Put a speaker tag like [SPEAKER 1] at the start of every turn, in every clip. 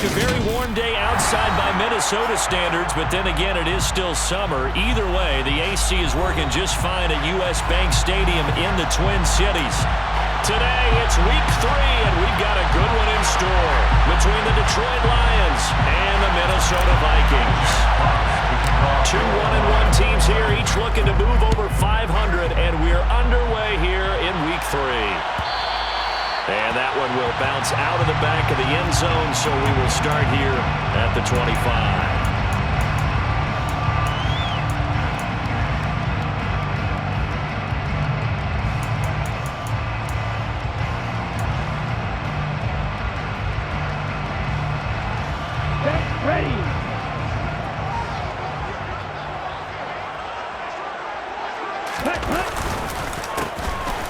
[SPEAKER 1] A very warm day outside by Minnesota standards, but then again, it is still summer. Either way, the AC is working just fine at US Bank Stadium in the Twin Cities. Today, it's week 3, and we've got a good one in store between the Detroit Lions and the Minnesota Vikings. 2 1-1 teams here, each looking to move over 500, and we're underway here in week 3. And that one will bounce out of the back of the end zone, so we will start here at the 25.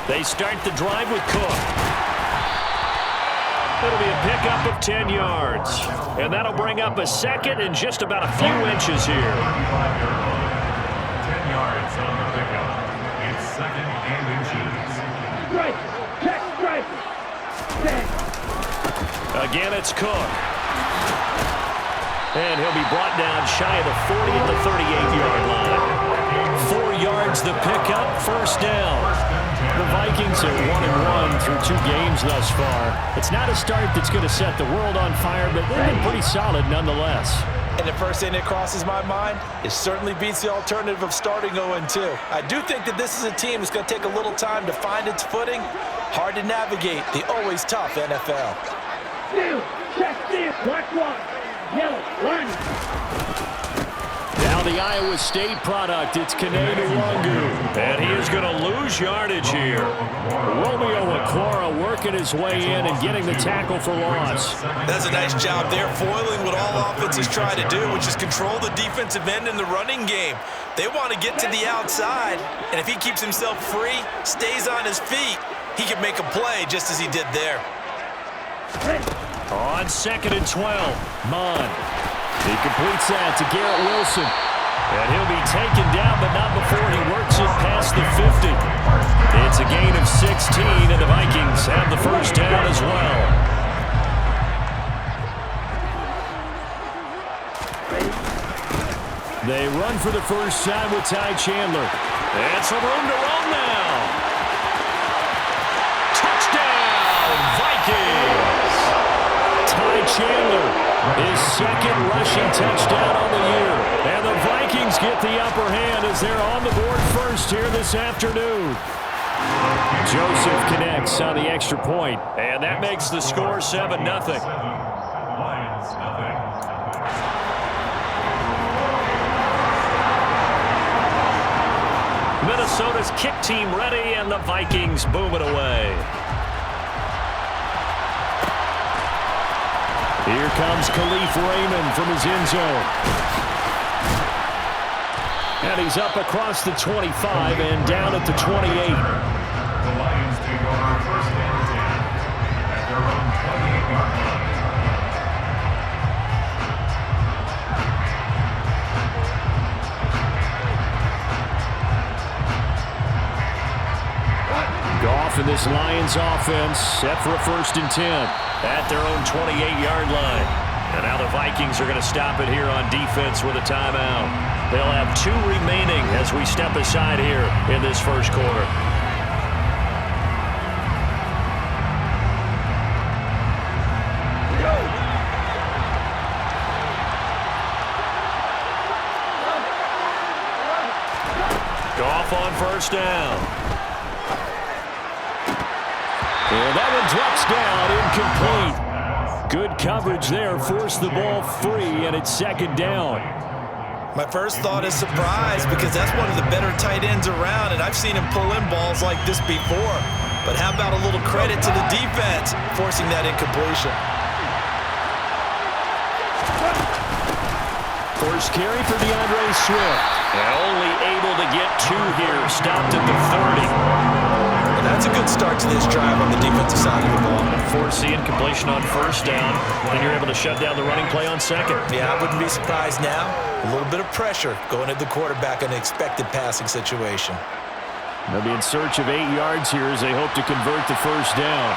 [SPEAKER 1] They start the drive with Cook. It'll be a pickup of 10 yards. And that'll bring up a second and just about a few inches here. 10
[SPEAKER 2] yards on the pickup. It's second and inches.
[SPEAKER 3] Strike! Check strike!
[SPEAKER 1] Again, it's Cook. And he'll be brought down shy of the 40 at the 38-yard line. 4 yards the pickup, first down. The Vikings are 1-1 through 2 games thus far. It's not a start that's going to set the world on fire, but they've been pretty solid nonetheless.
[SPEAKER 4] And the first thing that crosses my mind, it certainly beats the alternative of starting 0-2. I do think that this is a team that's going to take a little time to find its footing. Hard to navigate the always tough NFL.
[SPEAKER 3] Steal! Check steal! Black one! Yellow! Line!
[SPEAKER 1] Now the Iowa State product, it's Kene Nwangwu. And he is going to lose yardage here. Romeo Okwara working his way in and getting the tackle for loss.
[SPEAKER 4] That's a nice job there, foiling what all offenses try to do, which is control the defensive end in the running game. They want to get to the outside, and if he keeps himself free, stays on his feet, he can make a play just as he did there.
[SPEAKER 1] On 2nd and 12, Mon. He completes that to Garrett Wilson. And he'll be taken down, but not before he works it past the 50. It's a gain of 16, and the Vikings have the first down as well. They run for the first time with Ty Chandler. And some room to roam now. Touchdown, Vikings! Ty Chandler. His second rushing touchdown on the year. And the Vikings get the upper hand as they're on the board first here this afternoon. Joseph connects on the extra point, and that makes the score 7-0. Minnesota's kick team ready, and the Vikings boom it away. Here comes Khalif Raymond from his end zone. And he's up across the 25 and down at the 28.
[SPEAKER 2] The Lions take over first and 10 at their own 28-yard line.
[SPEAKER 1] Goff in this Lions offense set for a 1st and 10 at their own 28-yard line. And now the Vikings are going to stop it here on defense with a timeout. They'll have 2 remaining as we step aside here in this first quarter. Goff on first down. And that one drops down, incomplete. Good coverage there, forced the ball free, and it's 2nd down.
[SPEAKER 4] My first thought is surprise, because that's one of the better tight ends around, and I've seen him pull in balls like this before. But how about a little credit to the defense forcing that incompletion?
[SPEAKER 1] First carry for DeAndre Swift. And only able to get 2 here, stopped at the 30.
[SPEAKER 4] And that's a good start to this drive on the defensive side of the ball.
[SPEAKER 1] Force the incompletion on first down, and you're able to shut down the running play on 2nd.
[SPEAKER 4] Yeah, I wouldn't be surprised now. A little bit of pressure going at the quarterback in an expected passing situation.
[SPEAKER 1] They'll be in search of 8 yards here as they hope to convert the first down.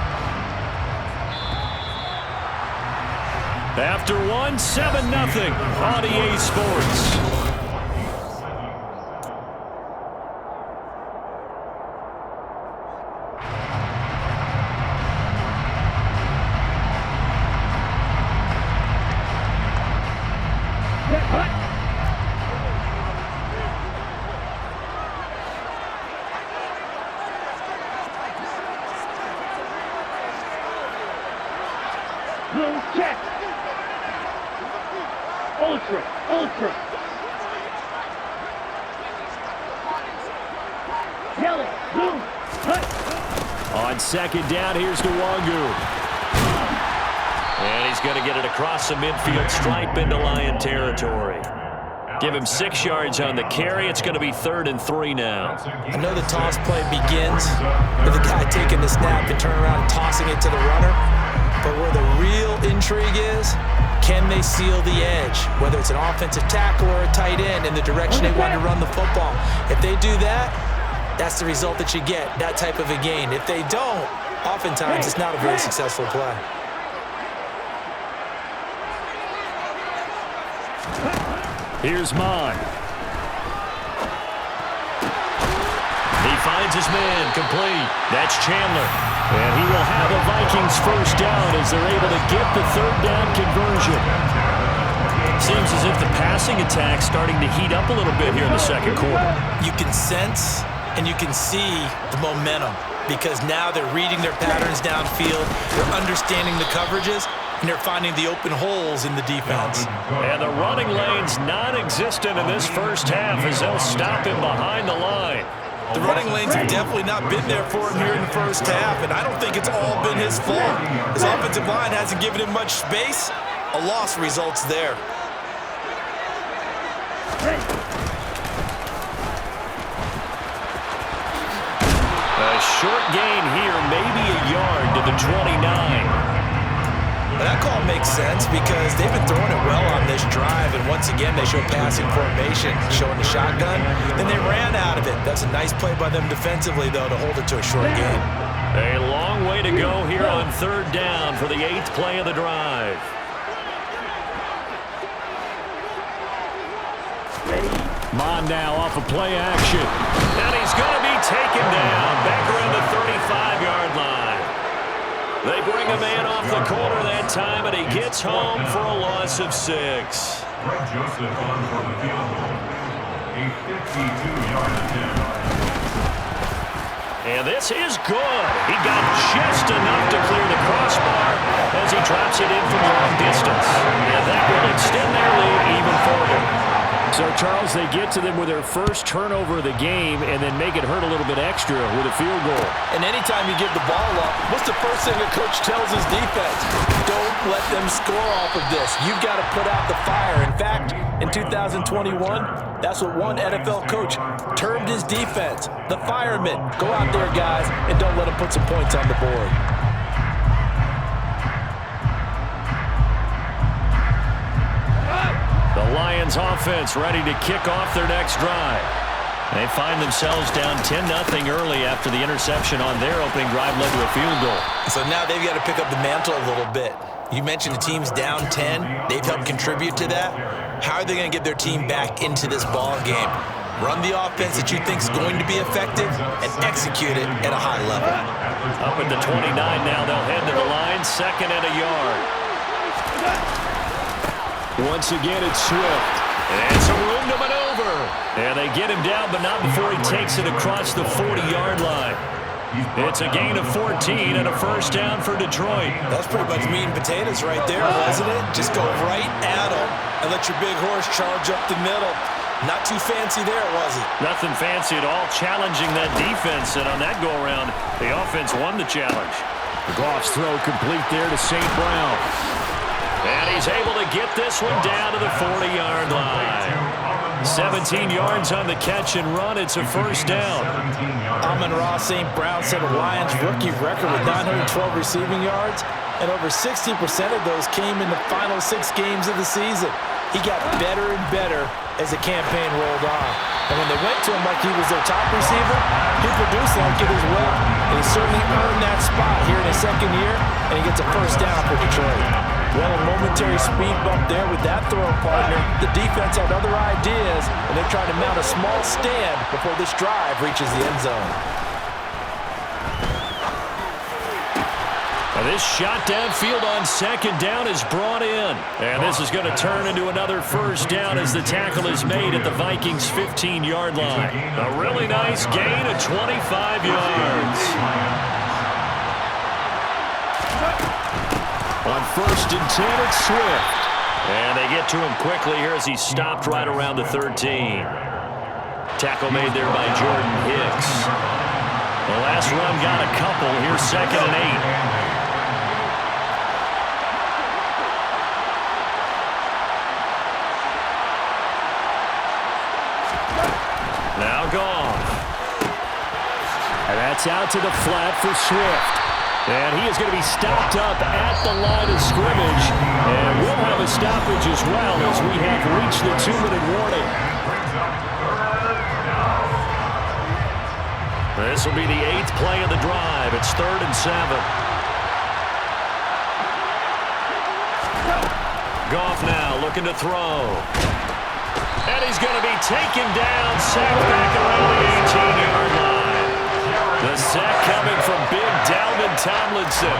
[SPEAKER 1] After one, 7-0 on EA Sports.
[SPEAKER 3] Blue check. Ultra. Yellow, blue, hut.
[SPEAKER 1] On second down, here's Nwangu. And he's going to get it across the midfield stripe into Lion territory. Give him 6 yards on the carry. It's going to be 3rd and 3 now.
[SPEAKER 4] I know the toss play begins with the guy taking the snap and turning around and tossing it to the runner. But where the real intrigue is, can they seal the edge? Whether it's an offensive tackle or a tight end in the direction they want to run the football. If they do that, that's the result that you get, that type of a gain. If they don't, oftentimes it's not a very successful play.
[SPEAKER 1] Here's Mon. He finds his man, complete. That's Chandler. And he will have a Vikings first down as they're able to get the 3rd down conversion. Seems as if the passing attack's starting to heat up a little bit here in the second quarter.
[SPEAKER 4] You can sense and you can see the momentum because now they're reading their patterns downfield, they're understanding the coverages, and they're finding the open holes in the defense.
[SPEAKER 1] And the running lane's non-existent in this first half as they'll stop him behind the line.
[SPEAKER 4] The running lanes have definitely not been there for him here in the first half, and I don't think it's all been his fault. His offensive line hasn't given him much space. A loss results there.
[SPEAKER 1] A short gain here, maybe a yard to the 29.
[SPEAKER 4] That call makes sense because they've been throwing it well on this drive, and once again they show passing formation, showing the shotgun. Then they ran out of it. That's a nice play by them defensively, though, to hold it to a short gain.
[SPEAKER 1] A long way to go here on 3rd down for the 8th play of the drive. Mon now off of play action. And he's going to be taken down back around the 35-yard line. They bring a man off the corner that time, and he gets home for a loss of 6.
[SPEAKER 2] Greg Joseph on for the field goal. A 52-yard attempt.
[SPEAKER 1] And this is good. He got just enough to clear the crossbar as he drops it in from long distance. And that will extend their lead even further. So, Charles, they get to them with their first turnover of the game and then make it hurt a little bit extra with a field goal.
[SPEAKER 4] And anytime you give the ball up, what's the first thing a coach tells his defense? Don't let them score off of this. You've got to put out the fire. In fact, in 2021, that's what one NFL coach termed his defense, the firemen. Go out there, guys, and don't let them put some points on the board.
[SPEAKER 1] The Lions offense ready to kick off their next drive. They find themselves down 10-0 early after the interception on their opening drive led to a field goal.
[SPEAKER 4] So now they've got to pick up the mantle a little bit. You mentioned the team's down 10. They've helped contribute to that. How are they going to get their team back into this ball game? Run the offense that you think is going to be effective and execute it at a high level.
[SPEAKER 1] Up at the 29 now, they'll head to the line, 2nd and a yard. Once again, it's Swift. And some room to maneuver. And they get him down, but not before he takes it across the 40-yard line. It's a gain of 14 and a first down for Detroit.
[SPEAKER 4] That's pretty much meat and potatoes right there, wasn't it? Just go right at them and let your big horse charge up the middle. Not too fancy there, was it?
[SPEAKER 1] Nothing fancy at all, challenging that defense. And on that go-around, the offense won the challenge. The Goff's throw complete there to St. Brown. And he's able to get this one down to the 40-yard line. 17 yards on the catch and run. It's a first down.
[SPEAKER 4] Amon-Ra St. Brown set a Lions rookie record with 912 receiving yards, and over 60% of those came in the final 6 games of the season. He got better and better as the campaign rolled on. And when they went to him like he was their top receiver, he produced like it as well. And he certainly earned that spot here in his second year, and he gets a first down for Detroit. Well, a momentary speed bump there with that throw partner. The defense had other ideas, and they're trying to mount a small stand before this drive reaches the end zone.
[SPEAKER 1] Now this shot downfield on second down is brought in. And this is going to turn into another first down as the tackle is made at the Vikings' 15-yard line. A really nice gain of 25 yards. On 1st and 10, it's Swift. And they get to him quickly here as he stopped right around the 13. Tackle made there by Jordan Hicks. The last run got a couple. Here's 2nd and 8. Now Goff. And that's out to the flat for Swift. And he is going to be stopped up at the line of scrimmage. And we'll have a stoppage as well as we have reached the 2-minute warning. This will be the 8th play of the drive. It's 3rd and 7. Goff now looking to throw. And he's going to be taken down, sacked back around the 18-yard line. The sack coming from big Dalvin Tomlinson.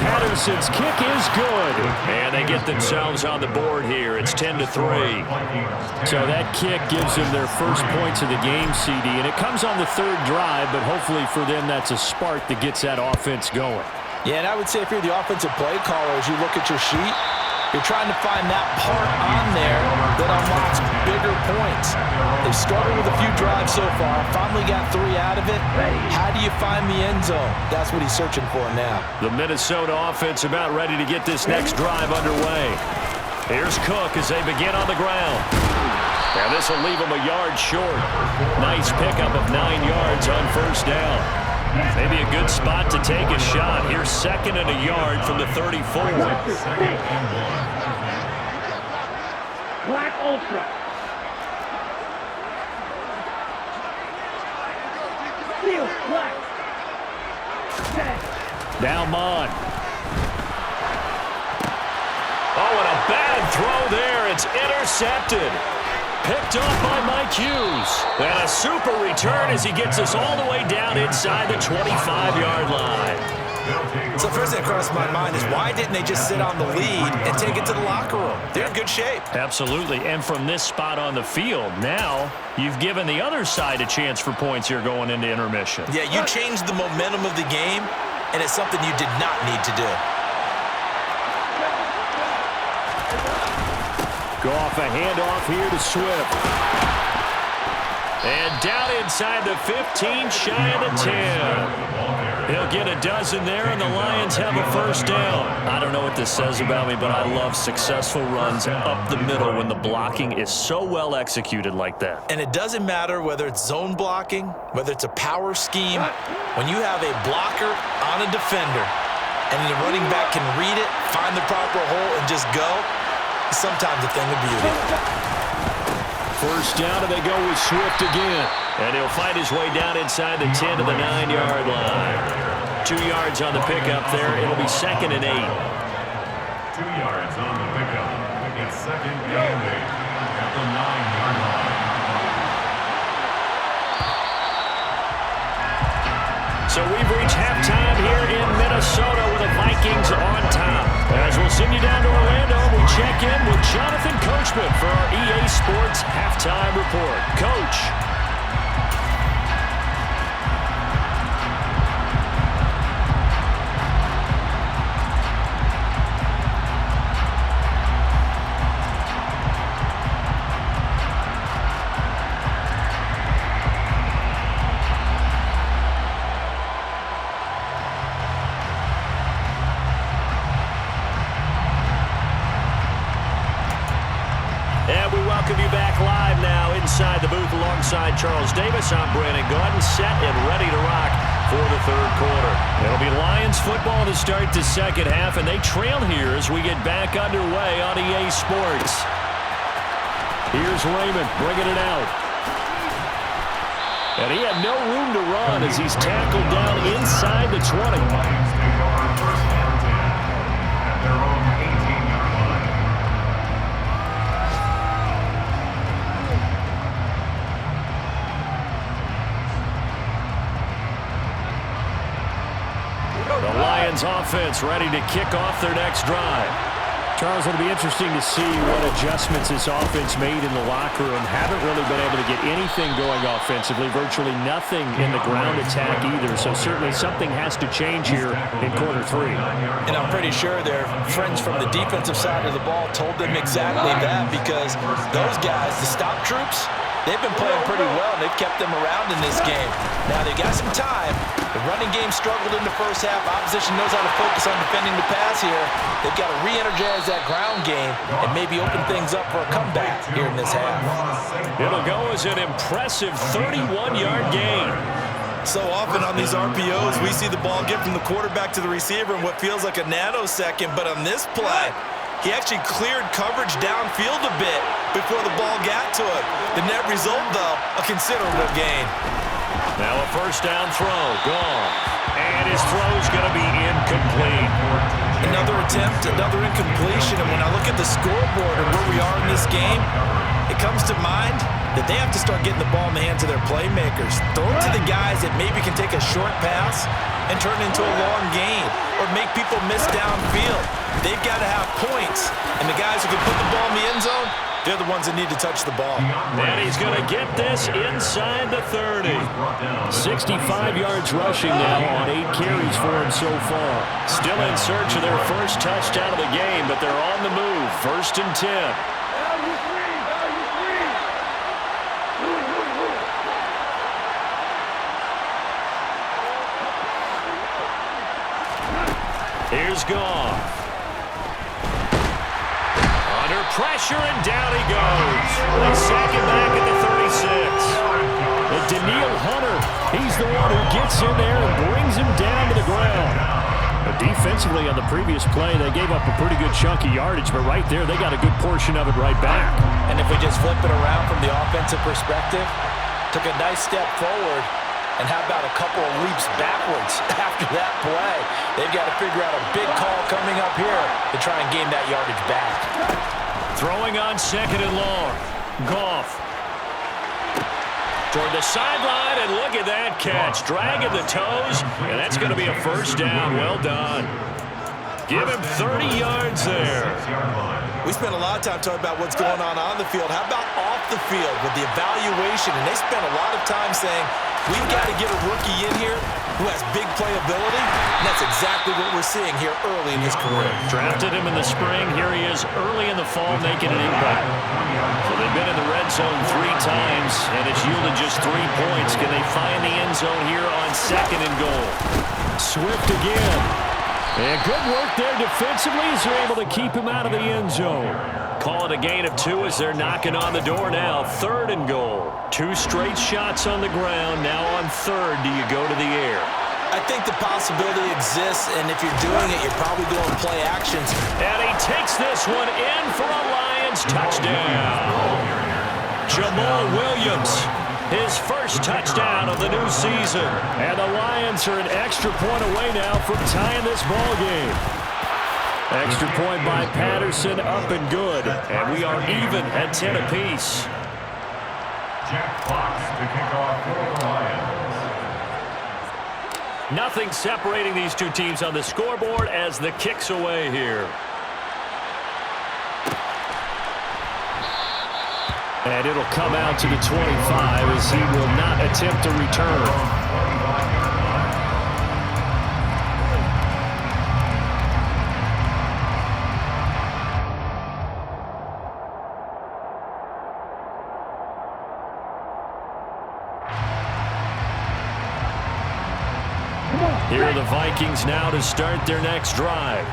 [SPEAKER 1] Patterson's kick is good. And they get themselves on the board here. It's 10-3. So that kick gives them their first points of the game, CD. And it comes on the 3rd drive, but hopefully for them that's a spark that gets that offense going.
[SPEAKER 4] Yeah, and I would say if you're the offensive play caller, as you look at your sheet, you're trying to find that part on there that unlocks bigger points. They've struggled with a few drives so far, finally got 3 out of it. How do you find the end zone? That's what he's searching for now.
[SPEAKER 1] The Minnesota offense about ready to get this next drive underway. Here's Cook as they begin on the ground. Now this will leave him a yard short. Nice pickup of 9 yards on 1st down. Maybe a good spot to take a shot. Here's 2nd and a yard from the 34.
[SPEAKER 3] Black Ultra. Steel Black.
[SPEAKER 1] Now Mon. Oh, and a bad throw there. It's intercepted. Picked off by Mike Hughes. And a super return as he gets us all the way down inside the 25-yard line.
[SPEAKER 4] So first thing that crossed my mind is why didn't they just sit on the lead and take it to the locker room? They're in good shape.
[SPEAKER 1] Absolutely. And from this spot on the field, now you've given the other side a chance for points here going into intermission.
[SPEAKER 4] Yeah, you changed the momentum of the game, and it's something you did not need to do.
[SPEAKER 1] Goff a handoff here to Swift. And down inside the 15, shy of the 10. He'll get a dozen there, and the Lions have a first down. I don't know what this says about me, but I love successful runs up the middle when the blocking is so well executed like that.
[SPEAKER 4] And it doesn't matter whether it's zone blocking, whether it's a power scheme. When you have a blocker on a defender, and the running back can read it, find the proper hole, and just go, sometimes a thing of beauty.
[SPEAKER 1] First down, and they go with Swift again. And he'll fight his way down inside the 10 to the 9-yard line. 2 yards on the pickup there. It'll be 2nd and 8.
[SPEAKER 2] 2 yards on the pickup. It's 2nd and 8 at the 9-yard line.
[SPEAKER 1] So we've reached halftime here in Minnesota with the Vikings on top. As we'll send you down to Orlando, we check in with Jonathan Coachman for our EA Sports Halftime Report. Coach. Inside the booth alongside Charles Davis, I'm Brandon Gaudin, set and ready to rock for the 3rd quarter. It'll be Lions football to start the 2nd half, and they trail here as we get back underway on EA Sports. Here's Raymond bringing it out. And he had no room to run as he's tackled down inside the 20.
[SPEAKER 2] Lions take over first and 10 at their own 18-yard line.
[SPEAKER 1] The Lions offense ready to kick off their next drive. Charles, it'll be interesting to see what adjustments this offense made in the locker room. Haven't really been able to get anything going offensively, virtually nothing in the ground attack either. So certainly something has to change here in quarter 3.
[SPEAKER 4] And I'm pretty sure their friends from the defensive side of the ball told them exactly that, because those guys, the stop troops, they've been playing pretty well, and they've kept them around in this game. Now, they've got some time. The running game struggled in the first half. Opposition knows how to focus on defending the pass here. They've got to re-energize that ground game and maybe open things up for a comeback here in this half.
[SPEAKER 1] It'll go as an impressive 31-yard gain.
[SPEAKER 4] So often on these RPOs, we see the ball get from the quarterback to the receiver in what feels like a nanosecond, but on this play, he actually cleared coverage downfield a bit before the ball got to him. The net result, though, a considerable gain.
[SPEAKER 1] Now a first down throw, gone. And his throw's going to be incomplete.
[SPEAKER 4] Another attempt, another incompletion, and when I look at the scoreboard and where we are in this game, it comes to mind that they have to start getting the ball in the hands of their playmakers. Throw it to the guys that maybe can take a short pass and turn it into a long gain, or make people miss downfield. They've got to have points, and the guys who can put the ball in the end zone, they're the ones that need to touch the ball.
[SPEAKER 1] And he's going to get this inside the 30. 65 yards rushing now on 8 carries for him so far. Still in search of their first touchdown of the game, but they're on the move. First and 10. Here's Goff. Under pressure, and down he goes. They sack him back at the 36. And Daniil Hunter, he's the one who gets in there and brings him down to the ground. But defensively on the previous play, they gave up a pretty good chunk of yardage, but right there, they got a good portion of it right back.
[SPEAKER 4] And if we just flip it around from the offensive perspective, took a nice step forward, and how about a couple of leaps backwards after that play? They've got to figure out a big call coming up here to try and gain that yardage back.
[SPEAKER 1] Throwing on second and long. Goff. Toward the sideline, and look at that catch. Dragging the toes, and that's going to be a first down. Well done. Give him 30 yards there.
[SPEAKER 4] We spent a lot of time talking about what's going on the field. How about off the field with the evaluation? And they spent a lot of time saying, we've got to get a rookie in here who has big playability, and that's exactly what we're seeing here early in his career.
[SPEAKER 1] Drafted him in the spring. Here he is early in the fall making an impact. So they've been in the red zone 3 times, and it's yielded just 3 points. Can they find the end zone here on second and goal? Swift again. And good work there defensively as they're able to keep him out of the end zone. Call it a gain of 2 as they're knocking on the door now. Third and goal. 2 straight shots on the ground. Now on third, do you go to the air?
[SPEAKER 4] I think the possibility exists, and if you're doing it, you're probably going play actions.
[SPEAKER 1] And he takes this one in for a Lions touchdown. Jamal Williams, his first touchdown of the new season. And the Lions are an extra point away now from tying this ball game. Extra point by Patterson, up and good. And we are even at 10 apiece.
[SPEAKER 2] Jack Fox to kick off for the Lions.
[SPEAKER 1] Nothing separating these two teams on the scoreboard as the kick's away here. And it'll come out to the 25 as he will not attempt to return. Here are the Vikings now to start their next drive.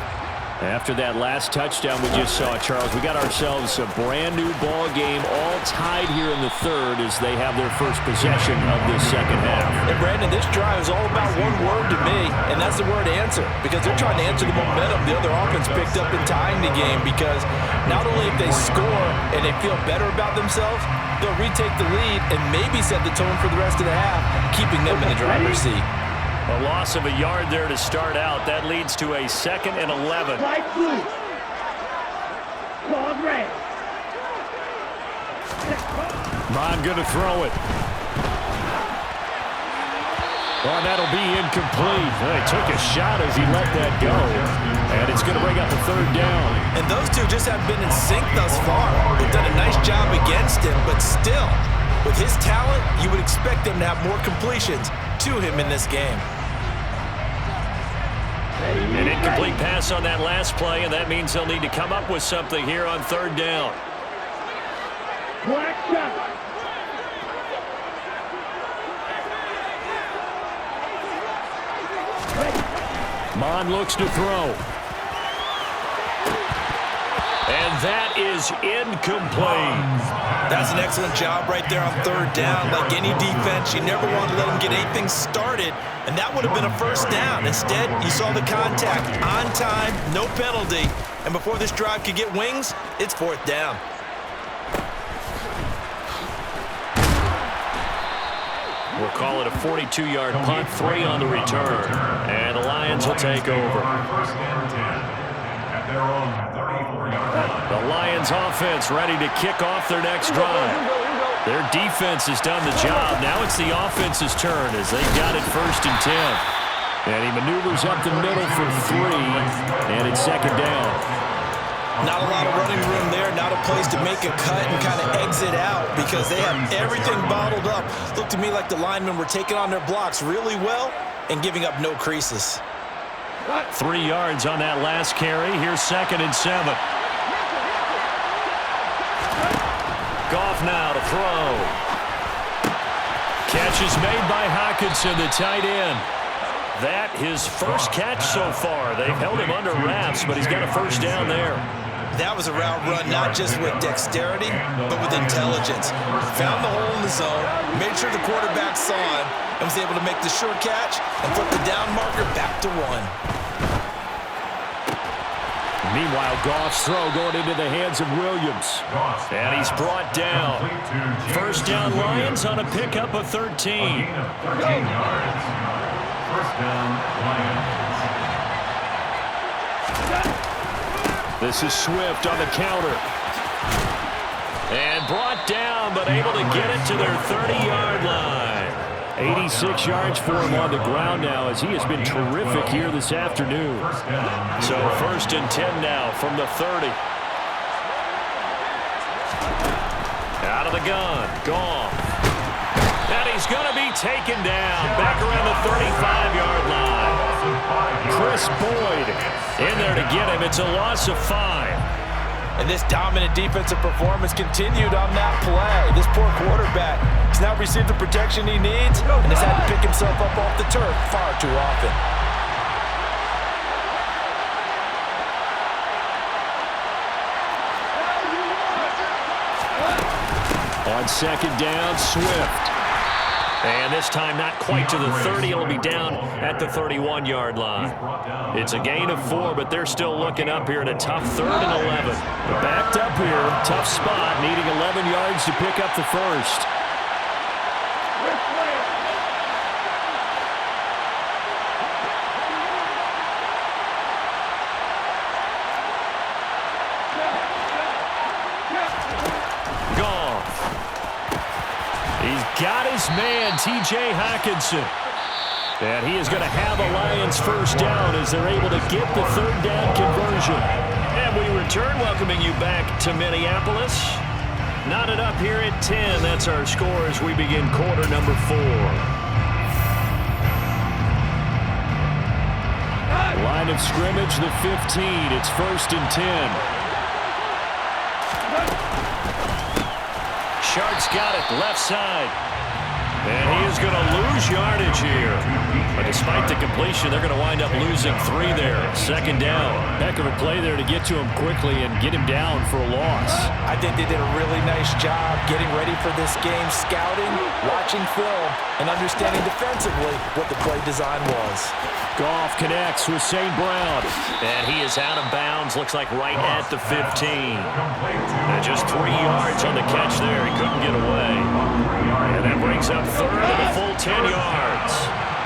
[SPEAKER 1] After that last touchdown we just saw, Charles, we got ourselves a brand-new ball game, all tied here in the third as they have their first possession of this second half.
[SPEAKER 4] And, Brandon, this drive is all about one word to me, and that's the word answer, because they're trying to answer the momentum the other offense picked up in tying the game, because not only if they score and they feel better about themselves, they'll retake the lead and maybe set the tone for the rest of the half, keeping them in the driver's seat.
[SPEAKER 1] A loss of a yard there to start out. That leads to a 2nd and 11.
[SPEAKER 3] Light blue. Called red.
[SPEAKER 1] Mon going to throw it. Oh, that'll be incomplete. He took a shot as he let that go. And it's going to bring up a 3rd down.
[SPEAKER 4] And those two just have been in sync thus far. They've done a nice job against him, but still, with his talent, you would expect him to have more completions to him in this game.
[SPEAKER 1] An incomplete pass on that last play, and that means they'll need to come up with something here on 3rd down.
[SPEAKER 3] Black shot.
[SPEAKER 1] Mon looks to throw. And that is incomplete.
[SPEAKER 4] That's an excellent job right there on 3rd down. Like any defense, you never want to let them get anything started, and that would have been a 1st down. Instead, you saw the contact on time, no penalty, and before this drive could get wings, it's 4th down.
[SPEAKER 1] We'll call it a 42-yard punt, 3 on the return, and the Lions will take over.
[SPEAKER 2] First and 10 at their own 34-yard line.
[SPEAKER 1] The Lions offense ready to kick off their next drive. Their defense has done the job. Now it's the offense's turn as they've got it 1st and 10. And he maneuvers up the middle for 3, and it's 2nd down.
[SPEAKER 4] Not a lot of running room there, not a place to make a cut and kind of exit out because they have everything bottled up. Looked to me like the linemen were taking on their blocks really well and giving up no creases.
[SPEAKER 1] 3 yards on that last carry. Here's 2nd and 7. Goff now to throw. Catch is made by Hockenson, the tight end. That his first catch so far. They've held him under wraps, but he's got a 1st down there.
[SPEAKER 4] That was a route run not just with dexterity, but with intelligence. Found the hole in the zone, made sure the quarterback saw him, and was able to make the short catch and flip the down marker back to 1.
[SPEAKER 1] Meanwhile, Goff's throw going into the hands of Williams. And he's brought down. 1st down Lions on a pickup of 13.
[SPEAKER 2] 13 yards. 1st down, Lions.
[SPEAKER 1] This is Swift on the counter. And brought down, but able to get it to their 30-yard line. 86 yards for him on the ground now as he has been terrific here this afternoon. So 1st and 10 now from the 30. Out of the gun, Goff. And he's going to be taken down back around the 35-yard line. Chris Boyd in there to get him. It's a loss of 5.
[SPEAKER 4] And this dominant defensive performance continued on that play. This poor quarterback has now received the protection he needs and has had to pick himself up off the turf far too often.
[SPEAKER 1] On 2nd down, Swift. And this time not quite to the 30. It'll be down at the 31-yard line. It's a gain of 4, but they're still looking up here at a tough 3rd and 11. They're backed up here, tough spot, needing 11 yards to pick up the 1st. Got his man, T.J. Hockenson. And he is going to have a Lions 1st down as they're able to get the 3rd down conversion. And we return, welcoming you back to Minneapolis. Knotted up here at 10. That's our score as we begin quarter number 4. Line of scrimmage, the 15. It's 1st and 10. Shark's got it, left side. And he is going to lose yardage here. But despite the completion. They're going to wind up losing 3 there. Second down.
[SPEAKER 5] Heck of a play there to get to him quickly and get him down for a loss.
[SPEAKER 4] I think they did a really nice job getting ready for this game, scouting, watching film, and understanding defensively what the play design was.
[SPEAKER 5] Goff connects with St. Brown.
[SPEAKER 1] And he is out of bounds, looks like right at the 15. And just 3 yards on the catch there. He couldn't get away. And that brings up third and a full 10 yards.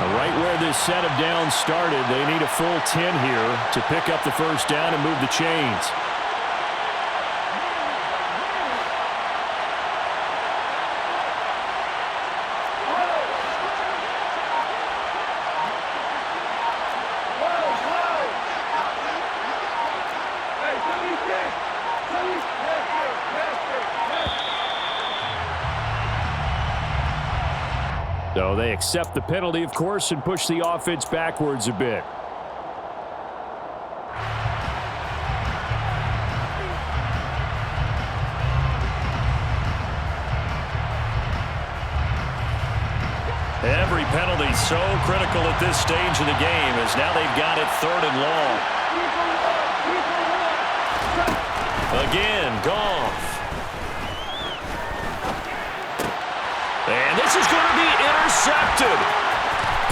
[SPEAKER 5] Right where this set of downs started, they need a full 10 here to pick up the first down and move the chains. So they accept the penalty, of course, and push the offense backwards a bit.
[SPEAKER 1] Every penalty so critical at this stage of the game as now they've got it 3rd and long. Again, Goff. And this is going to be intercepted.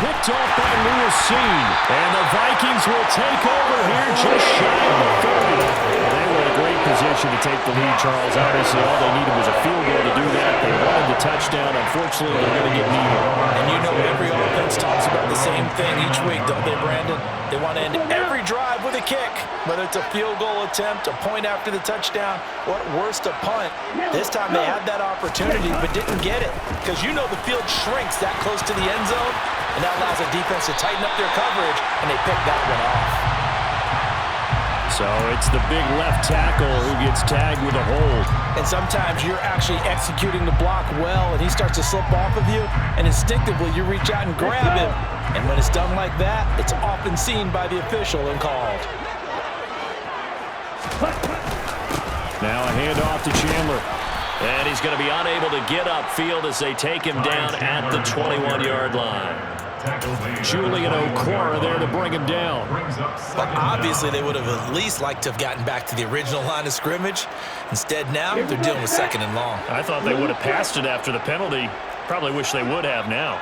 [SPEAKER 5] Picked off by Lewis Seen. And the Vikings will take over here just shy of the 30. They were in a great position to take the lead, Charles. Obviously, all they needed was a field goal to do that. They wanted the touchdown. Unfortunately, they're going to get neither.
[SPEAKER 4] And you know every offense talks about the same thing each week, don't they, Brandon? They want to end every drive with a kick, whether it's a field goal attempt, a point after the touchdown, or at worst, a punt. This time they had that opportunity but didn't get it because you know the field shrinks that close to the end zone, and that allows the defense to tighten up their coverage, and they pick that one off.
[SPEAKER 5] So it's the big left tackle who gets tagged with a hold.
[SPEAKER 4] And sometimes you're actually executing the block well, and he starts to slip off of you, and instinctively you reach out and grab him. And when it's done like that, it's often seen by the official and called.
[SPEAKER 5] Now a handoff to Chandler.
[SPEAKER 1] And he's going to be unable to get upfield as they take him down at the 21-yard line.
[SPEAKER 5] Julian Okora there to bring him down.
[SPEAKER 4] But obviously they would have at least liked to have gotten back to the original line of scrimmage. Instead now they're dealing with 2nd and long.
[SPEAKER 1] I thought they would have passed it after the penalty. Probably wish they would have now.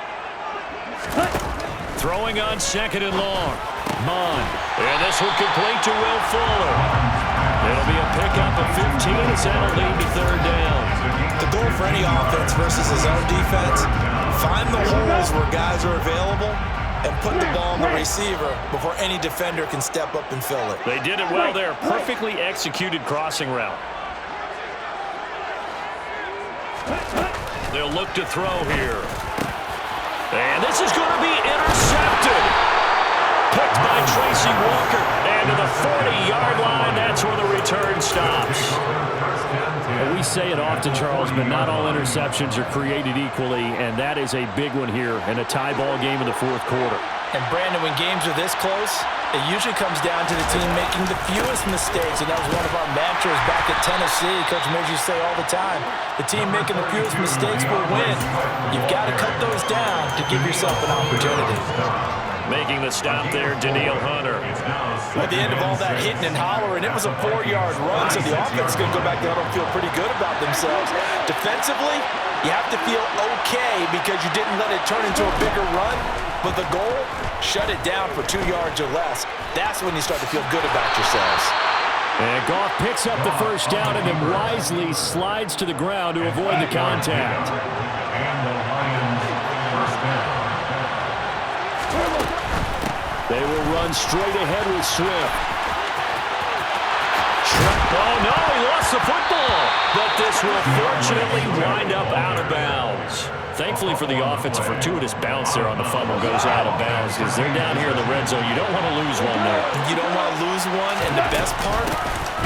[SPEAKER 1] Throwing on 2nd and long. Mon. And this will complete to Will Fuller. It'll be a pickup of 15 as that'll lead to 3rd down.
[SPEAKER 4] The goal for any offense versus his own defense, find the holes where guys are available and put the ball on the receiver before any defender can step up and fill it.
[SPEAKER 1] They did it well there. Perfectly executed crossing route. They'll look to throw here. And this is going to be intercepted. Picked by Tracy Walker. And to the 40-yard line, that's where the return stops.
[SPEAKER 5] We say it often, Charles, but not all interceptions are created equally, and that is a big one here in a tie ball game in the 4th quarter.
[SPEAKER 4] And Brandon, when games are this close, it usually comes down to the team making the fewest mistakes, and that was one of our mantras back at Tennessee. Coach made you say all the time, the team making the fewest mistakes will win. You've got to cut those down to give yourself an opportunity.
[SPEAKER 1] Making the stop there, Danielle Hunter.
[SPEAKER 4] At the end of all that hitting and hollering, it was a 4-yard run, so the offense is going to go back there and feel pretty good about themselves. Defensively, you have to feel okay because you didn't let it turn into a bigger run, but the goal, shut it down for 2 yards or less. That's when you start to feel good about yourselves.
[SPEAKER 5] And Goff picks up the first down and then wisely slides to the ground to avoid the contact.
[SPEAKER 2] And the Lions first down.
[SPEAKER 5] They will run straight ahead with Swift.
[SPEAKER 1] Oh, no, he lost the football. But this will fortunately wind up out of bounds. Thankfully for the offense, a fortuitous bounce there on the fumble goes out of bounds because they're down here in the red zone. You don't want to lose one there.
[SPEAKER 4] You don't want to lose one, and the best part,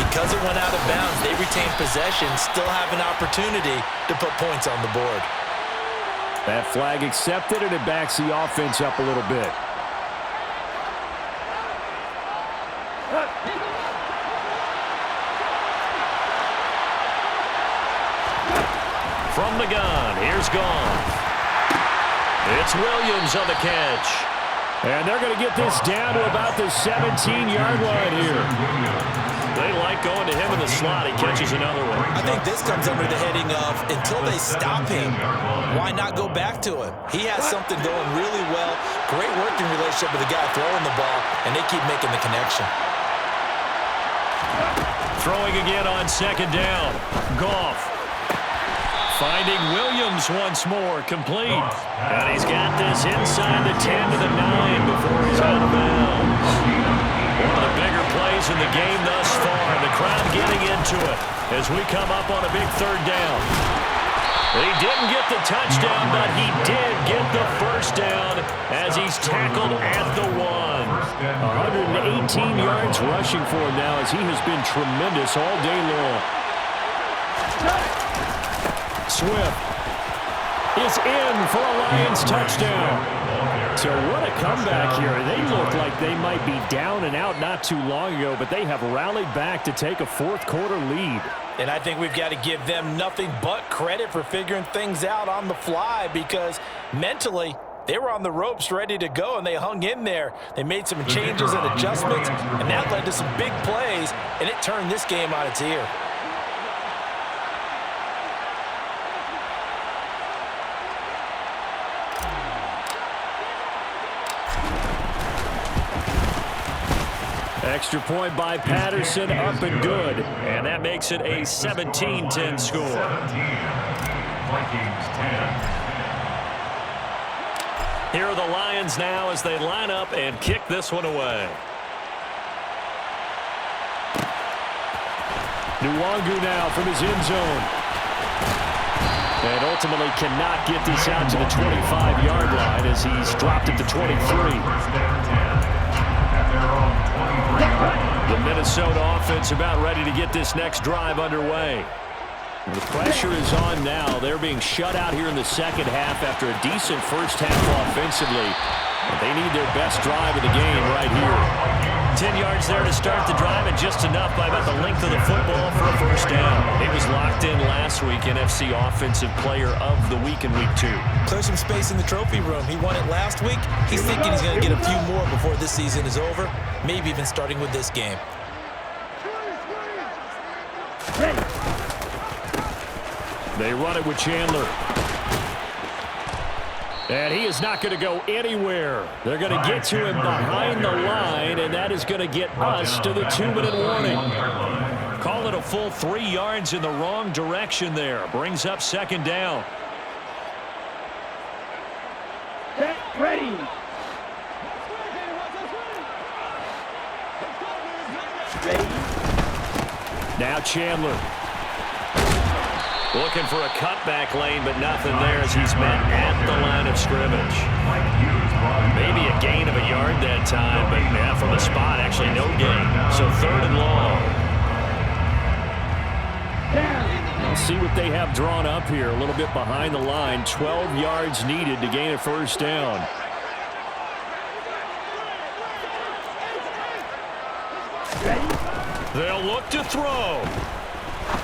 [SPEAKER 4] because it went out of bounds, they retain possession, still have an opportunity to put points on the board.
[SPEAKER 5] That flag accepted, and it backs the offense up a little bit.
[SPEAKER 1] From the gun, here's Goff. It's Williams on the catch.
[SPEAKER 5] And they're going to get this down to about the 17-yard line here.
[SPEAKER 1] They like going to him in the slot. He catches another one.
[SPEAKER 4] I think this comes under the heading of until they stop him, why not go back to him? He has something going really well. Great working relationship with the guy throwing the ball, and they keep making the connection.
[SPEAKER 1] Throwing again on second down. Goff. Finding Williams once more, complete. And he's got this inside the 10 to the 9 before he's out of bounds. One of the bigger plays in the game thus far. The crowd getting into it as we come up on a big third down. He didn't get the touchdown, but he did get the first down as he's tackled at the 1.
[SPEAKER 5] 118 yards rushing for him now as he has been tremendous all day long. Swift is in for a Lions touchdown. So what a comeback here. They look like they might be down and out not too long ago, but they have rallied back to take a fourth-quarter lead.
[SPEAKER 4] And I think we've got to give them nothing but credit for figuring things out on the fly because mentally they were on the ropes ready to go, and they hung in there. They made some changes and adjustments, and that led to some big plays, and it turned this game on its ear.
[SPEAKER 5] Extra point by Patterson, up and good.
[SPEAKER 1] And that makes it a 17-10 score.
[SPEAKER 2] 17. Vikings 10.
[SPEAKER 1] Here are the Lions now as they line up and kick this one away.
[SPEAKER 5] Nwangu now from his end zone. And ultimately cannot get this out to the 25-yard line as he's dropped it to 23.
[SPEAKER 1] The Minnesota offense about ready to get this next drive underway.
[SPEAKER 5] The pressure is on now. They're being shut out here in the second half after a decent first half offensively. But they need their best drive of the game right here.
[SPEAKER 1] 10 yards there to start the drive, and just enough by about the length of the football for a first down. He was locked in last week, NFC Offensive Player of the Week in Week 2.
[SPEAKER 4] Clear some space in the trophy room. He won it last week. He's thinking he's going to get a few more before this season is over, maybe even starting with this game.
[SPEAKER 5] They run it with Chandler. And he is not going to go anywhere. They're going to get to him behind the line, and that is going to get us to the 2-minute warning.
[SPEAKER 1] Call it a full 3 yards in the wrong direction there. Brings up second down.
[SPEAKER 3] Get ready.
[SPEAKER 5] Now Chandler.
[SPEAKER 1] Looking for a cutback lane, but nothing there as he's met at the line of scrimmage. Maybe a gain of a yard that time, but yeah, from the spot, actually no gain. So third and long.
[SPEAKER 5] We'll see what they have drawn up here. A little bit behind the line. 12 yards needed to gain a first down.
[SPEAKER 1] They'll look to throw.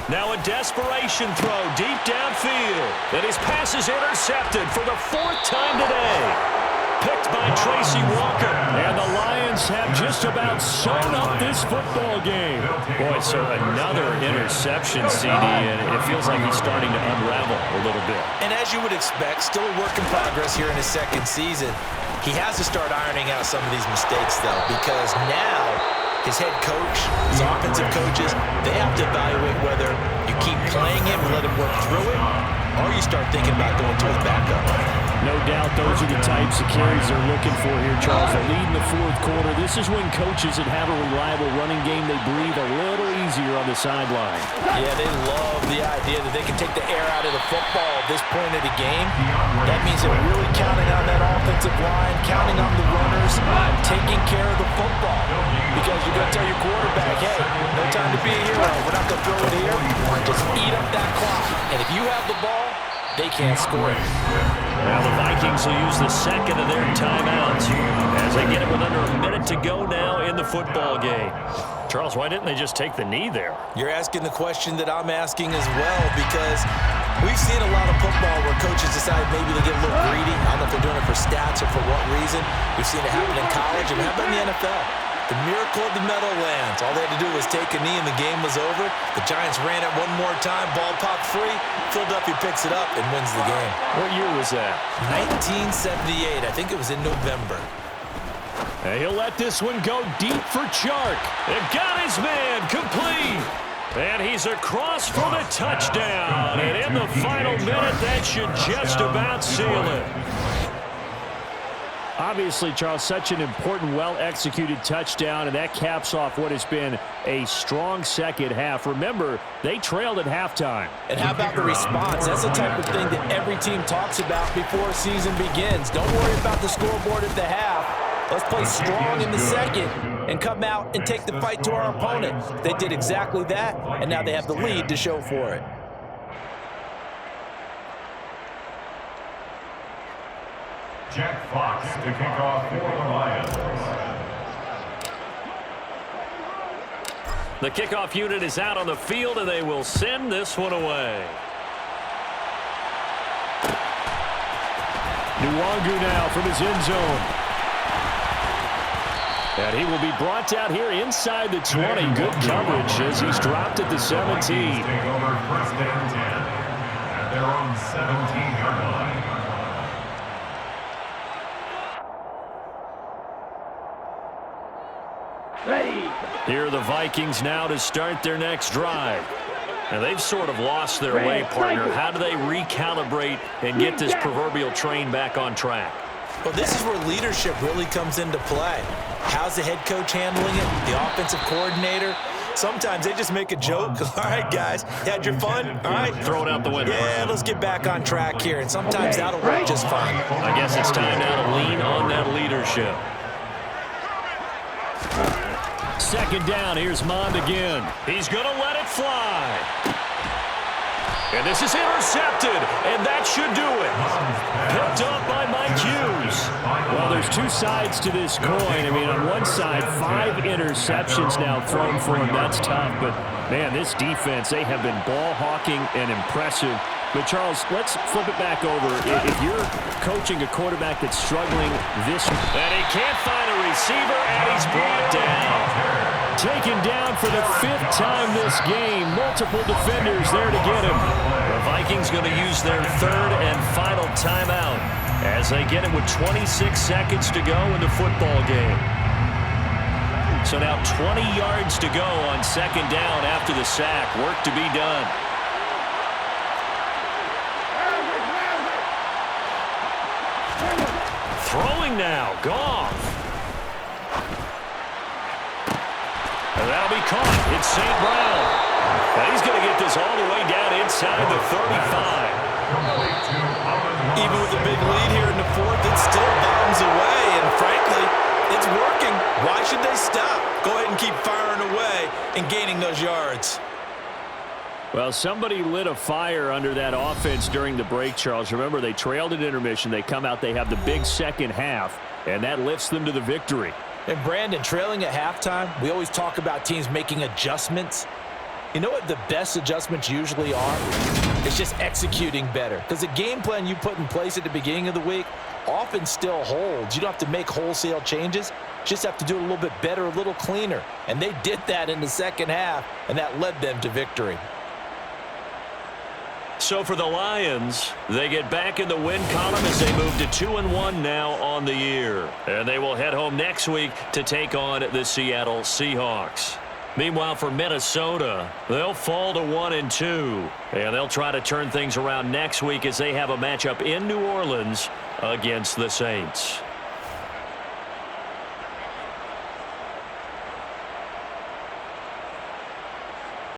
[SPEAKER 1] Now a desperation throw deep downfield. And his pass is intercepted for the 4th time today. Picked by Tracy Walker.
[SPEAKER 5] And the Lions have just about sewn up this football game.
[SPEAKER 1] Boy, so another interception, CD, and it feels like he's starting to unravel a little bit.
[SPEAKER 4] And as you would expect, still a work in progress here in his second season. He has to start ironing out some of these mistakes, though, because now his head coach, his offensive coaches, they have to evaluate whether you keep playing him and let him work through it, or you start thinking about going to his backup.
[SPEAKER 5] No doubt those are the types of carries they're looking for here, Charles. They lead in the 4th quarter. This is when coaches that have a reliable running game, they breathe a little easier on the sideline.
[SPEAKER 4] Yeah, they love the idea that they can take the air out of the football at this point of the game. That means they're really counting on that offensive line, counting on the runners, taking care of the football. Because you're going to tell your quarterback, hey, no time to be a hero. We're not going to throw it here. Just eat up that clock. And if you have the ball, they can't score it.
[SPEAKER 1] Now the Vikings will use the second of their timeouts as they get it with under a minute to go now in the football game. Charles, why didn't they just take the knee there?
[SPEAKER 4] You're asking the question that I'm asking as well, because We've seen a lot of football where coaches decide maybe they get a little greedy. I don't know if they're doing it for stats or for what reason. We've seen it happen in college, and how about in the NFL? The miracle of the Meadowlands. All they had to do was take a knee, and the game was over. The Giants ran it one more time. Ball popped free. Philadelphia picks it up and wins the game.
[SPEAKER 5] What year was that?
[SPEAKER 4] 1978. I think it was in November.
[SPEAKER 5] And he'll let this one go deep for Chark.
[SPEAKER 1] They've got his man complete. And he's across for the touchdown. And in the final minute, that should just about seal it.
[SPEAKER 5] Obviously, Charles, such an important, well-executed touchdown, and that caps off what has been a strong second half. Remember, they trailed at halftime.
[SPEAKER 4] And how about the response? That's the type of thing that every team talks about before a season begins. Don't worry about the scoreboard at the half. Let's play strong in the second and come out and take the fight to our opponent. They did exactly that, and now they have the lead to show for it.
[SPEAKER 2] Jack Fox to kick off for the Lions.
[SPEAKER 1] The kickoff unit is out on the field, and they will send this one away.
[SPEAKER 5] Nwangu now from his end zone. And he will be brought down here inside the 20. Good coverage as he's dropped at the 17.
[SPEAKER 2] Take over first and 10 at their own 17-yard line.
[SPEAKER 3] Ready.
[SPEAKER 1] Here are the Vikings now to start their next drive. And they've sort of lost their way, partner. How do they recalibrate and get this proverbial train back on track?
[SPEAKER 4] Well, this is where leadership really comes into play. How's the head coach handling it? The offensive coordinator? Sometimes they just make a joke. All right, guys, you had your fun? All right.
[SPEAKER 1] Throw it out the window.
[SPEAKER 4] Yeah, let's get back on track here. And sometimes that'll work just fine.
[SPEAKER 1] I guess it's time now to lean on that leadership.
[SPEAKER 5] Second down, here's Mond again.
[SPEAKER 1] He's going to let it fly. And this is intercepted, and that should do it. Picked up by Mike Hughes.
[SPEAKER 5] Well, there's two sides to this coin. I mean, on one side, 5 interceptions now thrown for him. That's tough, but, man, this defense, they have been ball hawking and impressive. But, Charles, let's flip it back over. If you're coaching a quarterback that's struggling this...
[SPEAKER 1] And he can't find a receiver, and he's brought down.
[SPEAKER 5] Taken down for the 5th time this game. Multiple defenders there to get him.
[SPEAKER 1] The Vikings going to use their 3rd and final timeout as they get it with 26 seconds to go in the football game. So now 20 yards to go on second down after the sack. Work to be done. Throwing now, Goff. And that'll be caught. It's St. Brown. And he's going to get this all the way down inside the 35.
[SPEAKER 4] Even with a big lead here in the 4th, it still bombs away. And frankly, it's working. Why should they stop? Go ahead and keep firing away and gaining those yards.
[SPEAKER 5] Well, somebody lit a fire under that offense during the break, Charles. Remember, they trailed at intermission. They come out, they have the big second half, and that lifts them to the victory.
[SPEAKER 4] And Brandon, trailing at halftime, we always talk about teams making adjustments. You know what the best adjustments usually are? It's just executing better. Because the game plan you put in place at the beginning of the week often still holds. You don't have to make wholesale changes. You just have to do it a little bit better, a little cleaner. And they did that in the second half, and that led them to victory.
[SPEAKER 1] So for the Lions, they get back in the win column as they move to 2-1 now on the year. And they will head home next week to take on the Seattle Seahawks. Meanwhile, for Minnesota, they'll fall to 1-2. And they'll try to turn things around next week as they have a matchup in New Orleans against the Saints.